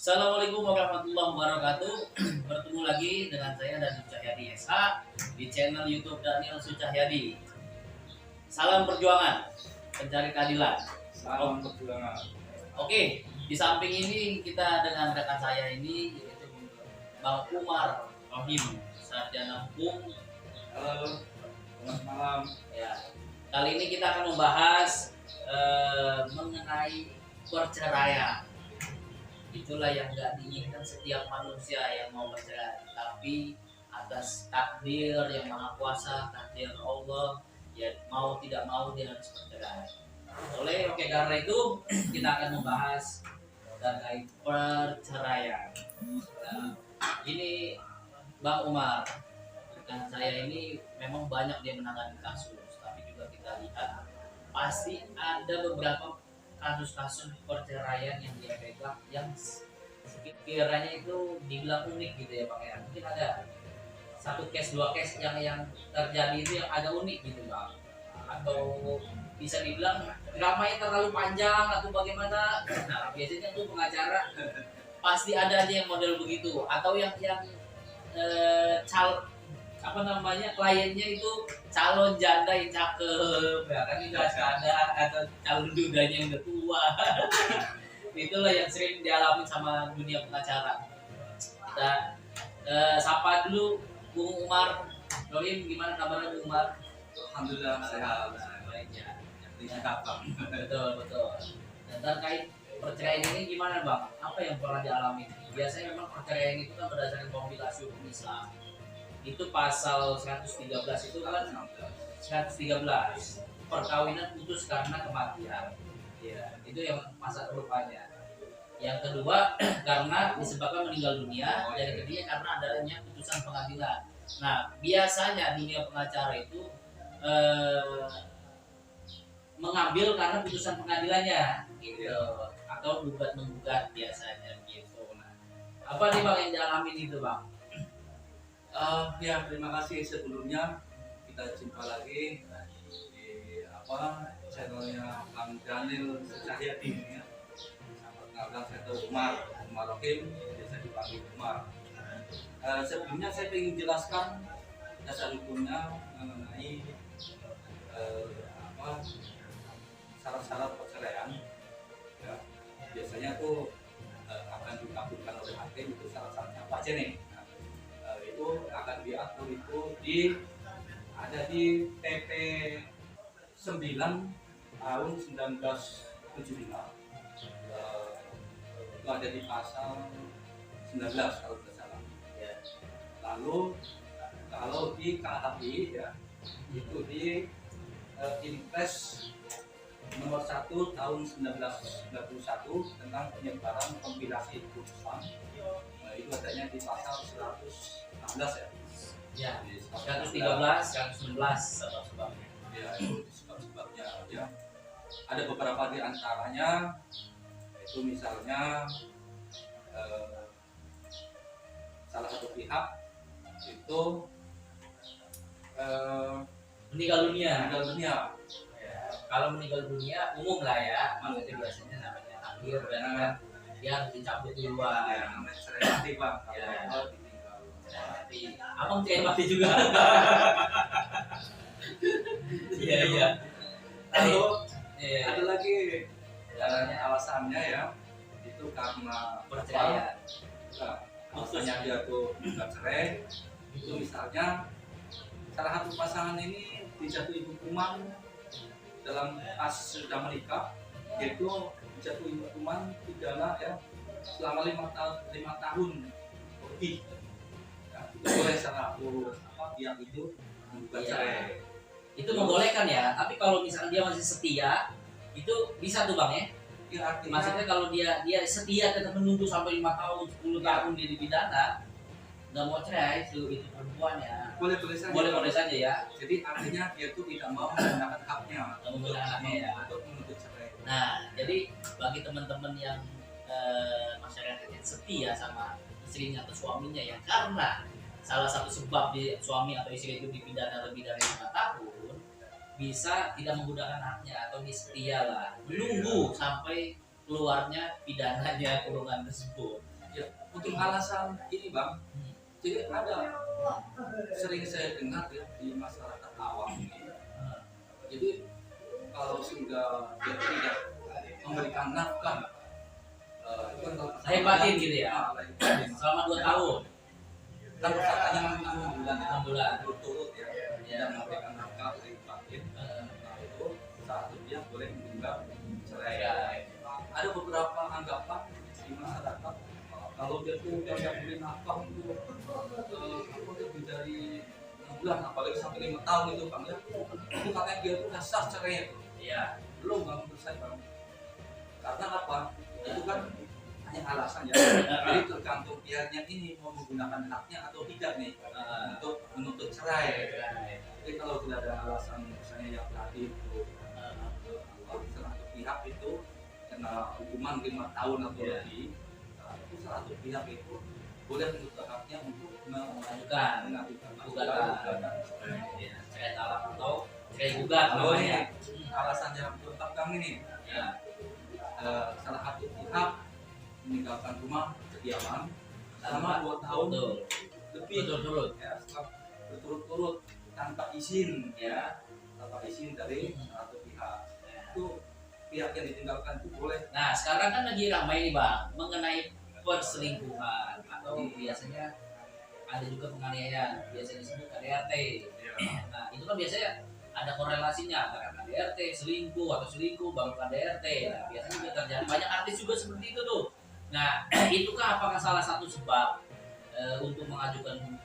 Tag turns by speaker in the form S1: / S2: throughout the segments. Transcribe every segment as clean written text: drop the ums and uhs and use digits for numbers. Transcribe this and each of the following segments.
S1: Assalamualaikum warahmatullahi wabarakatuh. Bertemu lagi dengan saya Daniel Cahyadi SH di channel YouTube Daniel Sucahyadi. Salam perjuangan, pencari keadilan.
S2: Salam perjuangan.
S1: Oke, di samping ini kita dengan rekan saya ini yaitu Bang Umar Rohim, sarjana hukum.
S2: Halo, selamat malam.
S1: Ya, kali ini kita akan membahas mengenai perceraian. Itulah yang nggak diinginkan setiap manusia yang mau bercerai, tapi atas takdir yang maha kuasa, takdir Allah, ya mau tidak mau dia harus bercerai. Karena itu kita akan membahas terkait perceraian. Nah, ini Bang Umar, rekan saya ini memang banyak dia menangani kasus, tapi juga kita lihat pasti ada beberapa kasus-kasus perceraian yang dia pegang yang sekiranya itu dibilang unik gitu ya Bang ya. Mungkin ada satu case dua case yang terjadi itu yang agak unik gitu Bang, atau bisa dibilang dramanya terlalu panjang atau bagaimana. Nah biasanya tuh pengacara pasti ada aja yang model begitu, atau yang kliennya itu calon janda yang cakep ya kan, udah ada, atau calon dudanya yang udah tua. Itulah yang sering dialami sama dunia pengacara. Kita sapa dulu Bung Umar Rohim. Gimana kabarnya Bung Umar?
S2: Alhamdulillah sehat.
S1: Baiknya.
S2: Yang kapan?
S1: Betul. Dan terkait perceraian ini gimana Bang? Apa yang pernah dialami? Biasanya memang perceraian itu kan berdasarkan kompilasi hukum Islam. Itu pasal 113 itu kan 113 perkawinan putus karena kematian. Ya, itu yang pasal rupanya. Yang kedua karena disebabkan meninggal dunia, dan ketiga karena adanya putusan pengadilan. Nah, biasanya dunia pengacara itu mengambil karena putusan pengadilannya gitu, atau gugat menggugat biasanya gitu. Nah, apa nih Bang yang dialami itu Bang?
S2: Ya, terima kasih sebelumnya. Kita jumpa lagi di channelnya Bang Daniel Sucahyadi ini ya. Sahabat saya itu Umar Rohim, biasa dipanggil Umar. Sebelumnya saya ingin jelaskan dasar hukumnya mengenai syarat-syarat perceraian. Ya, biasanya tuh akan dikabulkan oleh hakim, itu syarat-syaratnya apa aja nih? Itu akan diatur itu ada di PP 9 tahun 1975. Itu ada di pasal 19 kalau tidak salah. Ya. Lalu kalau di KHI ya itu di Impres nomor 1 tahun 1991 tentang penyebaran kompilasi hukum Islam. Itu adanya di pasal 116 ya.
S1: Ya, 113, 119 sebab-sebabnya.
S2: Ya, itu sebab-sebabnya ya. Ada beberapa di antaranya, itu misalnya salah satu pihak itu
S1: meninggal dunia.
S2: Ya.
S1: Kalau meninggal dunia umum lah ya, maksudnya biasanya namanya akhir dan kan dia harus dicabut duluan.
S2: Ya, namanya cerai mati Bang.
S1: Ya.
S2: Kalau ditinggal.
S1: Mati. Abang cerai mati juga. Iya.
S2: Lalu
S1: Iya.
S2: ada lagi alasannya ya, itu karena
S1: Perceraian.
S2: alasannya dia tuh nggak cerai, itu misalnya salah satu pasangan ini dijatuhi hukuman dalam pas sudah menikah, yaitu dijatuhi hukuman pidana ya selama 5 tahun lebih. Ya, itu boleh salah satu pihak itu menggugat cerai.
S1: Itu membolehkan ya, tapi kalau misalnya dia masih setia itu bisa tuh Bang ya.
S2: Ya, artinya,
S1: Maksudnya kalau dia setia tetap menunggu sampai 5 tahun, 10 tahun dia dipidana, nggak mau cerai itu perempuan ya. Boleh saja ya.
S2: Jadi artinya dia tuh tidak mau menggunakan haknya
S1: Ya.
S2: untuk menuntut cerai.
S1: Nah, jadi bagi teman-teman yang masyarakat yang setia sama istrinya atau suaminya ya, karena salah satu sebab suami atau istri itu dipidana lebih dari 5 tahun, bisa tidak menggunakan haknya atau setia lah, menunggu sampai keluarnya pidananya kurungan tersebut.
S2: Ya, untuk alasan ini bang, jadi ada sering saya dengar ya di masyarakat awam ini. Jadi kalau sudah dia tidak memberikan nafkah, itu kan kalau
S1: Lahir batin gitu ya.
S2: lahir batin.
S1: Selama 2 tahun.
S2: Kan katanya 6 bulan ya,
S1: 6 bulan.
S2: berturut ya,
S1: Ya.
S2: tidak memberikan nafkah lahir batin. Nah itu saat itu dia boleh menggugat cerai. Ada beberapa anggapan di masyarakat kalau dia tuh udah nggak beri nafkah itu lebih dari 6 bulan, apalagi sampai 5 tahun itu bang ya, itu katanya dia tuh udah sah cerai itu.
S1: Iya.
S2: Belum bang, menurut saya bang. Karena apa? Itu kan hanya alasan ya. Jadi tergantung pihaknya ini mau menggunakan haknya atau tidak nih untuk menuntut cerai. Jadi kalau tidak ada alasan misalnya yang tadi itu salah satu pihak itu kena hukuman 5 tahun atau lebih, itu salah satu pihak itu boleh menuntut haknya untuk
S1: Mengajukan
S2: mengajukan
S1: gugatan. Ya, cerai talak atau cerai gugat
S2: Kalau
S1: namanya.
S2: ini alasan yang tetap kami nih,
S1: Ya.
S2: salah satu pihak meninggalkan rumah kediaman selama 2 tahun
S1: Betul.
S2: lebih,
S1: Betul.
S2: ya, setelah berturut-turut tanpa izin,
S1: Ya.
S2: tanpa izin dari salah satu pihak. Itu pihak yang ditinggalkan itu boleh.
S1: Nah, sekarang kan lagi ramai nih bang mengenai perselingkuhan atau biasanya ada juga penganiayaan, biasanya disebut KDRT. Nah, itu kan biasanya ada korelasinya antara KDRT, selingkuh atau selingkuh baru KDRT. Nah, biasanya juga terjadi, banyak artis juga seperti itu tuh. Nah, itukah apakah salah satu sebab untuk mengajukan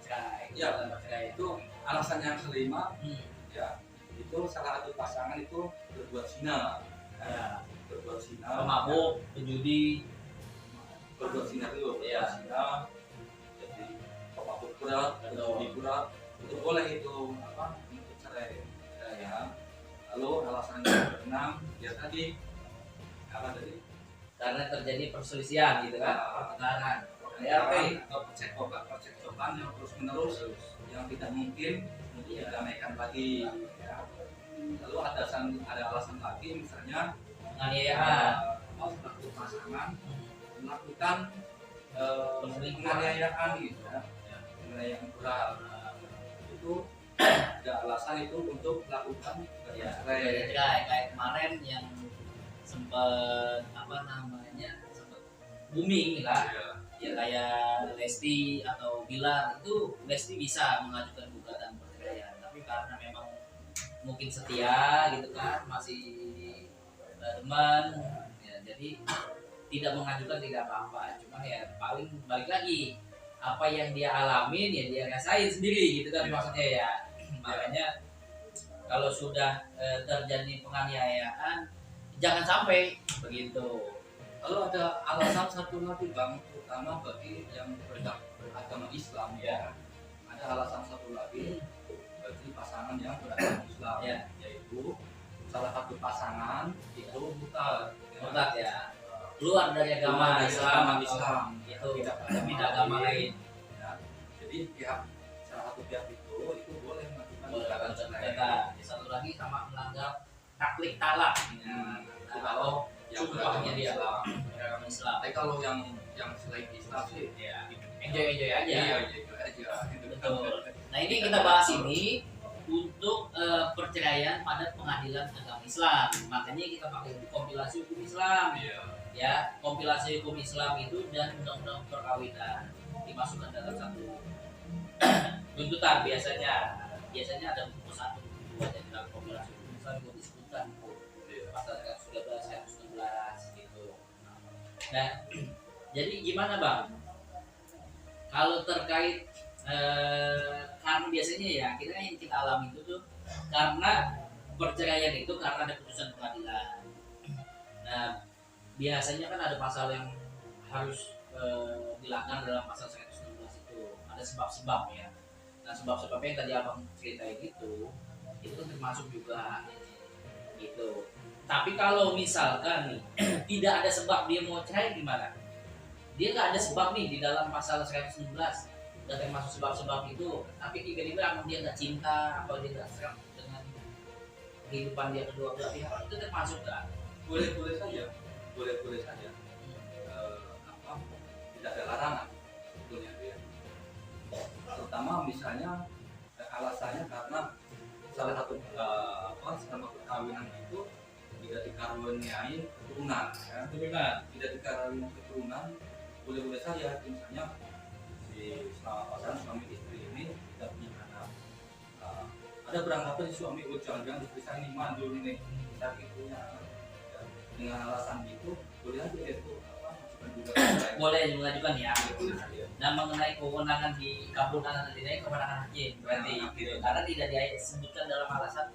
S1: cerai?
S2: Ya,
S1: Cerai
S2: itu alasan yang kelima,
S1: Hmm,
S2: ya, itu salah satu pasangan itu berbuat zina,
S1: ya.
S2: berbuat zina,
S1: Pemabuk, penjudi.
S2: berbuat zina dulu,
S1: Iya.
S2: berbuat zina, jadi pemabuk berat,
S1: Betul.
S2: penjudi berat, itu boleh itu apa untuk cerai, ya. Lalu alasan yang keenam, ya tadi apa tadi?
S1: Karena terjadi perselisihan gitu kan, pertengkaran. KDRT.
S2: Atau percekcokan yang terus menerus yang tidak mungkin untuk didamaikan lagi, ya. Lalu ada alasan lagi misalnya
S1: Penganiayaan.
S2: salah satu pasangan melakukan
S1: Perselingkuhan.
S2: penganiayaan gitu ya, penganiayaan berat. Itu ada alasan itu untuk melakukan
S1: Ya,
S2: cerai.
S1: kayak kemarin yang sempat apa namanya sempat booming lah, ya kayak Lesti atau Bilar. Itu Lesti bisa mengajukan gugatan perceraian, tapi karena memang mungkin setia gitu kan, masih teman ya, jadi tidak mengajukan tidak apa-apa, cuma ya paling balik lagi apa yang dia alamin ya dia rasain sendiri gitu kan, maksudnya ya. Makanya kalau sudah terjadi penganiayaan jangan sampai begitu.
S2: Lalu ada alasan satu lagi bang, terutama bagi yang beragama Islam,
S1: Ya.
S2: ada alasan satu lagi bagi pasangan yang beragama Islam,
S1: Ya.
S2: yaitu salah satu pasangan itu murtad,
S1: Murtad ya, keluar dari agama Islam,
S2: itu
S1: itu pindah agama lain.
S2: ya. Jadi salah satu pihak itu boleh melakukan
S1: Boleh
S2: gugatan
S1: lakukan
S2: cerai.
S1: sengketa. Satu lagi sama melanggar taklik talak.
S2: Hmm.
S1: Nah, kalau
S2: yang
S1: sumpahnya dia
S2: Islam.
S1: beragama Islam,
S2: Tapi kalau yang selain Islam sih,
S1: ya enjoy aja.
S2: iya gitu aja.
S1: Betul. Nah, ini kita bahas ini untuk perceraian pada pengadilan agama Islam. Makanya kita pakai kompilasi hukum Islam.
S2: Iya.
S1: Ya, kompilasi hukum Islam itu dan undang-undang perkawinan dimasukkan dalam satu tuntutan. Biasanya ada buku 1, buku 2 jadi dalam kompilasi hukum Islam itu disebutkan pasal 113, 116 gitu. Nah, jadi gimana bang? Kalau terkait karena biasanya ya yang kita alami itu tuh karena perceraian itu karena ada putusan pengadilan. Nah, biasanya kan ada pasal yang harus dilanggar dalam pasal 116 itu. Ada sebab-sebab ya. Nah, sebab-sebabnya yang tadi abang ceritain itu kan termasuk juga gitu. Tapi kalau misalkan nih tidak ada sebab dia mau cerai gimana? Dia nggak ada sebab nih di dalam pasal 119 udah termasuk sebab-sebab itu, tapi tiba-tiba emang dia nggak cinta apa dia nggak serap dengan kehidupan dia kedua belah pihak, itu termasuk kan?
S2: Boleh saja. Apa? keturunan, ya.
S1: Keturunan.
S2: Tidak dikaruniai keturunan, boleh-boleh saja misalnya si selama pasangan suami istri ini tidak punya anak. Ada beranggapan si suami jangan-jangan istri saya ini mandul ini sakit punya anak. Ya, dengan alasan itu boleh aja itu masukkan juga
S1: Boleh mengajukan ya.
S2: boleh saja.
S1: Nah, mengenai kewenangan dikabulkan atau tidak, kewenangan hakim berarti gitu. Karena tidak disebutkan dalam alasan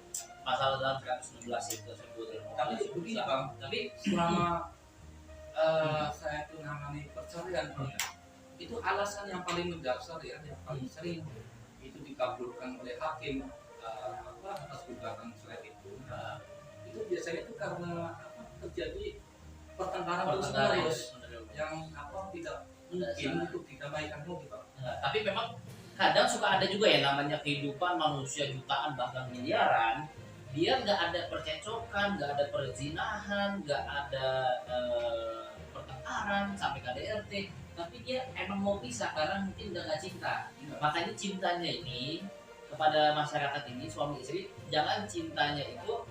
S1: pasal dalam 116 itu tersebut.
S2: Tapi begini Bang,
S1: Tapi
S2: selama saya itu nangani perceraian Bang, itu alasan yang paling mendasar ya, yang paling sering itu dikabulkan oleh hakim atas gugatan cerai itu biasanya itu karena terjadi pertengkaran terus menerus yang tidak mungkin untuk didamaikan lagi Pak.
S1: Nah, tapi memang kadang suka ada juga ya namanya kehidupan manusia jutaan bahkan miliaran, dia nggak ada percecokan, nggak ada perzinahan, nggak ada pertengkaran sampai KDRT, tapi dia emang mau pisah karena mungkin udah nggak cinta. Makanya cintanya ini kepada masyarakat ini suami istri, jangan cintanya itu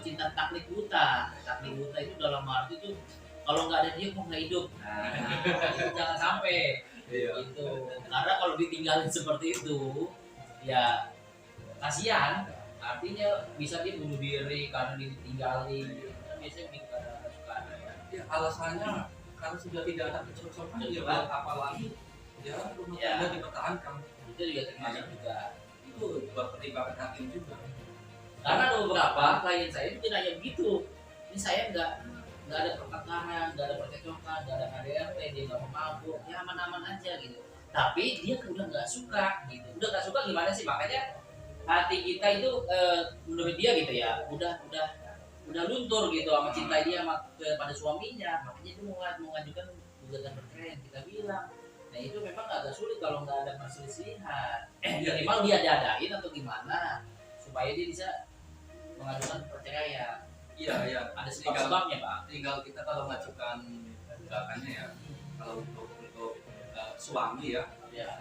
S1: cinta taklid buta. Taklid buta itu dalam arti itu kalau nggak ada dia mau nggak hidup. Nah, itu jangan sampai. Itu karena kalau ditinggalin seperti itu ya kasihan, artinya bisa dia bunuh diri karena ditinggalin. Kan biasanya begitu ada suka ada
S2: Ya alasannya karena sudah tidak ada kecocokan ya Pak, apalagi ya rumah tangga dipertahankan.
S1: itu juga termasuk juga.
S2: Itu pertimbangan hakim juga.
S1: Karena ada beberapa klien saya itu nanya begitu, ini saya nggak ada pertengkaran, nggak ada percecokan, nggak ada KDRT, dia nggak mau mabuk, ya aman-aman aja gitu. Tapi dia udah nggak suka gitu, udah nggak suka gimana sih? Makanya hati kita itu menurut dia gitu ya, udah luntur gitu sama cinta dia kepada suaminya, makanya dia mau mengajukan gugatan perceraian. Kita bilang, nah itu memang agak sulit kalau nggak ada perselisihan. Minimal dia diadain atau gimana supaya dia bisa mengajukan perceraian.
S2: Iya.
S1: Ada sebab-sebabnya Pak.
S2: Tinggal kita kalau mengajukan gugatannya ya, kalau untuk suami ya,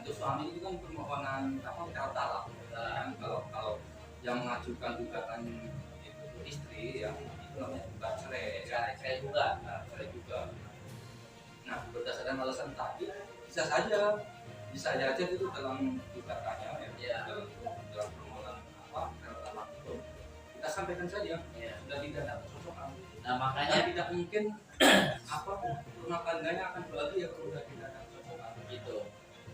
S2: untuk suami itu kan permohonan cara talak. Kan kalau yang mengajukan gugatan itu istri yang itu namanya gugat cerai,
S1: Cerai juga.
S2: cerai juga. Nah berdasarkan alasan tadi bisa saja itu dalam gugatannya ya, dalam permohonan cara talak itu kita sampaikan saja sudah tidak ada kecocokan.
S1: Nah makanya
S2: tidak mungkin rumah tangganya akan bahagia kalau sudah tidak ada kecocokan
S1: gitu.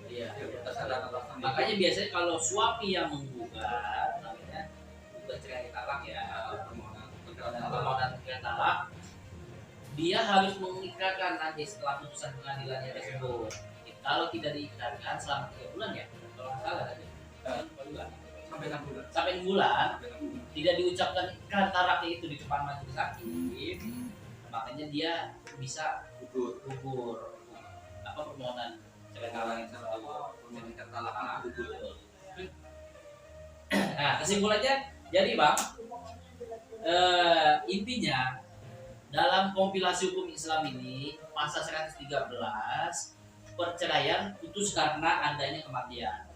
S1: Iya.
S2: Berdasarkan alasan
S1: Makanya biasanya kalau suami yang menggugat, namanya gugat cerai talak ya, permohonan cerai talak, dia harus mengikrarkan nanti setelah putusan pengadilannya tersebut. Kalau tidak diikrarkan selama 3 bulan ya, kalau nggak salah tadi, sampai 6 bulan tidak diucapkan ikrar talaknya itu di depan majelis hakim, makanya dia bisa gugur permohonan cerai talak gugur. Nah kesimpulannya jadi Bang, intinya dalam kompilasi hukum Islam ini pasal 113 perceraian putus karena adanya kematian.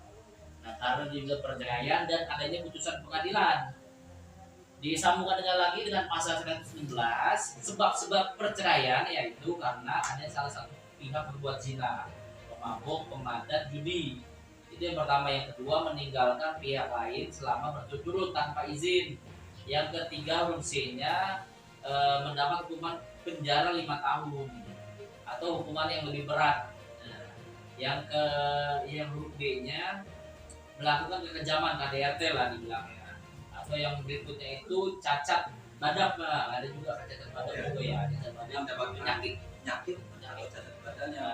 S1: Nah, karena juga perceraian dan adanya putusan pengadilan. Disambungkan lagi dengan pasal 116 sebab-sebab perceraian yaitu karena ada salah satu pihak berbuat zina, pemabuk, pemadat, judi. Itu yang pertama. Yang kedua, meninggalkan pihak lain selama berturut-turut tanpa izin. Yang ketiga, runsenya mendapat hukuman penjara 5 tahun atau hukuman yang lebih berat. Yang huruf B-nya melakukan kekejaman KDRT lah dibilangnya. Atau yang berikutnya itu cacat badan, ada juga cacat badan juga ya, cacat badan, penyakit cacat badannya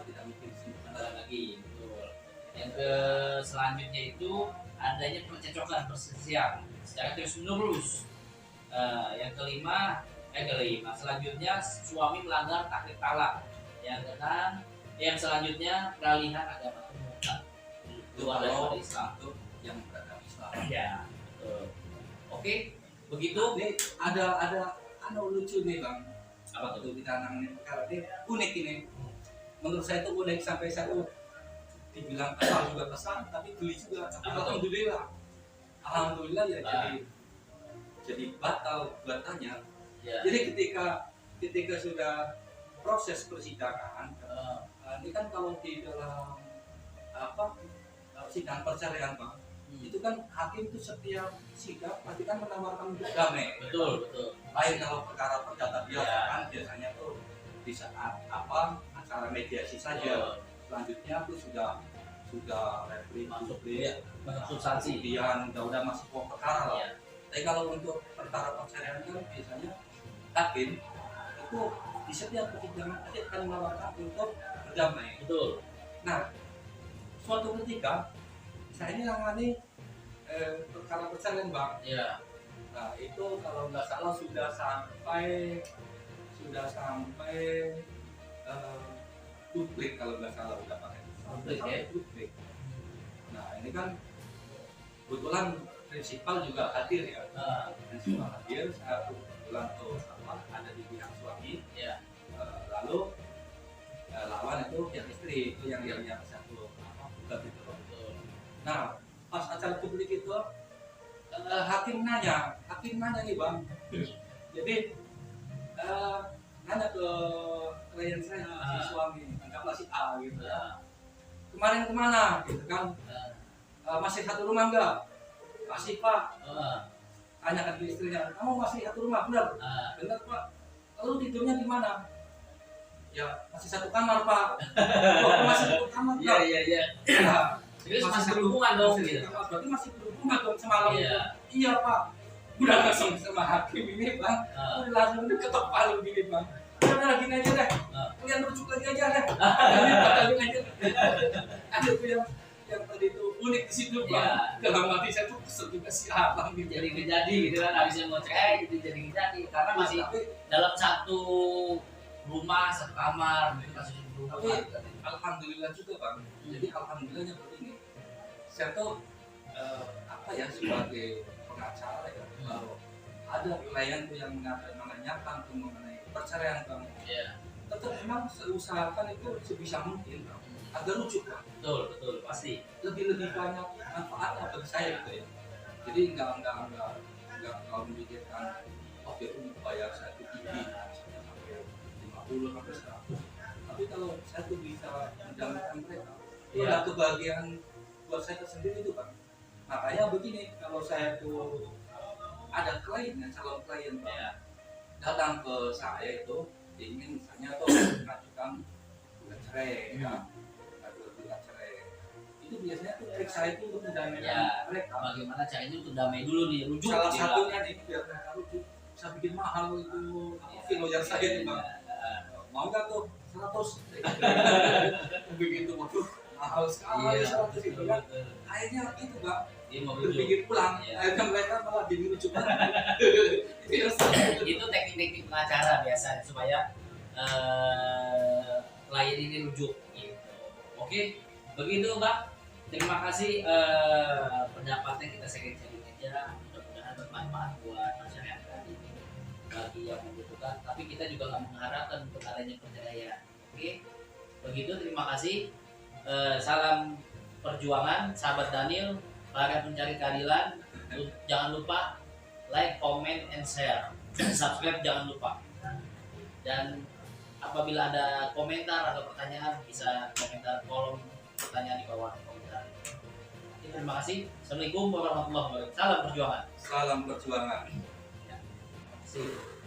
S1: tidak mungkin disimpan lagi. Betul. Yang selanjutnya itu adanya percecokan perselisihan secara terus menerus. Yang kelima selanjutnya suami melanggar taklid talak. Yang keenam, yang selanjutnya peralihan agama pemuda keluar dari Islam itu yang beragama Islam. Ya, betul. Oke, begitu.
S2: Ini ada lucu nih Bang.
S1: Apa tuh?
S2: Kita nangani perkara ini unik ini. Menurut saya itu unik sampai saya dibilang kesal juga kesal, tapi geli juga. Alhamdulillah ya jadi batal gugatannya.
S1: Ya.
S2: Jadi ketika ketika sudah proses persidangan,
S1: Eh,
S2: ini kan kalau di dalam apa sidang perceraian Bang, itu kan hakim itu setiap sidang pasti kan menawarkan untuk damai.
S1: betul betul.
S2: Lain kalau perkara perdata biasa
S1: Ya.
S2: kan biasanya tuh di saat apa acara mediasi saja. Selanjutnya tuh sudah replik,
S1: Masuk
S2: duplik,
S1: ya, masuk substansi.
S2: kemudian udah masuk pokok perkara lah.
S1: Ya,
S2: Tapi kalau untuk perkara perceraian kan biasanya hakim itu di setiap persidangan pasti akan menawarkan untuk berdamai.
S1: betul.
S2: Nah, suatu ketika saya ini nangani perkara perceraian Bang.
S1: Ya,
S2: Nah, itu kalau nggak salah sudah sampai duplik kalau nggak salah udah pakai
S1: Duplik, ya?
S2: duplik. Nah, ini kan kebetulan prinsipal juga hadir ya. Prinsipal hadir, saya kebetulan tuh ada di pihak suami.
S1: ya,
S2: Lalu lawan itu yang istri itu yang satu gugat itu.
S1: betul.
S2: Nah, pas acara publik itu hakim nanya nih Bang. Jadi nanya ke klien saya si suami, anggaplah si A gitu.
S1: Ya,
S2: Kemarin kemana gitu kan? Masih satu rumah enggak? Masih Pak. Tanyakan ke istrinya, kamu masih satu rumah benar? Benar Pak. Lalu tidurnya di mana? Ya masih satu kamar Pak. Kok masih satu kamar Pak?
S1: iya. Terus masih berhubungan dong gitu.
S2: Berarti masih berhubungan dong semalam itu.
S1: Iya.
S2: Iya Pak. Udah langsung sama hakim ini Bang. Udah langsung ketok palu gini Bang. Udah gini aja deh. Kalian rujuk lagi aja deh. Kalian aja. Ada tuh yang tadi itu unik di situ Bang. Dalam hati saya tuh kesel juga si Abang gitu.
S1: Jadi kejadi gitu kan, habisnya mau cerai gitu jadi kejadi karena masih dalam satu rumah, satu kamar, mungkin masih satu
S2: Tapi
S1: rumah.
S2: alhamdulillah juga Bang. Jadi alhamdulillahnya begini. Saya tuh apa ya sebagai pengacara ya, kalau ada klien tuh yang menanyakan tuh mengenai perceraian Bang,
S1: Iya,
S2: tetap memang usahakan itu sebisa mungkin Bang, agar rujuk Bang.
S1: betul, pasti.
S2: Lebih banyak manfaatnya bagi saya gitu ya. Jadi nggak kalau memikirkan oh dia tuh bayar saya tuh tinggi misalnya sampai 50 sampai 100. Tapi kalau saya tuh bisa menjalankan mereka, itu ada kebahagiaan buat saya tersendiri itu Bang. Makanya begini, kalau saya tuh ada klien, calon klien Bang,
S1: Iya,
S2: datang ke saya itu ingin misalnya tuh mengajukan gugat cerai, ya, mengajukan gugat cerai. Itu biasanya tuh trik saya itu untuk mendamaikan
S1: Ya.
S2: mereka.
S1: bagaimana caranya untuk damai dulu nih, rujuk.
S2: Salah
S1: gitu.
S2: satunya nih biar mereka rujuk, saya bikin mahal itu kilo yang saya nih Bang. Mau nggak tuh 100? Begitu waduh mahal sekali 100 itu kan. Akhirnya itu Bang,
S1: Dia mau rujuk.
S2: berpikir pulang.
S1: Iya.
S2: Akhirnya mereka malah jadi rujuk lagi.
S1: Itu teknik-teknik pengacara biasa supaya klien ini rujuk gitu. Oke, begitu Bang. Terima kasih pendapatnya kita sharing-sharing aja. Mudah-mudahan bermanfaat buat masyarakat ini bagi yang membutuhkan. Tapi kita juga nggak mengharapkan untuk adanya perceraian. Oke, begitu. Terima kasih. Salam perjuangan, sahabat Daniel, para pencari keadilan. Jangan lupa like, comment, and share. Subscribe jangan lupa. Dan apabila ada komentar atau pertanyaan bisa komentar kolom pertanyaan di bawah komentar. Oke, terima kasih. Assalamualaikum warahmatullahi wabarakatuh. Salam perjuangan.
S2: Salam perjuangan.
S1: See you.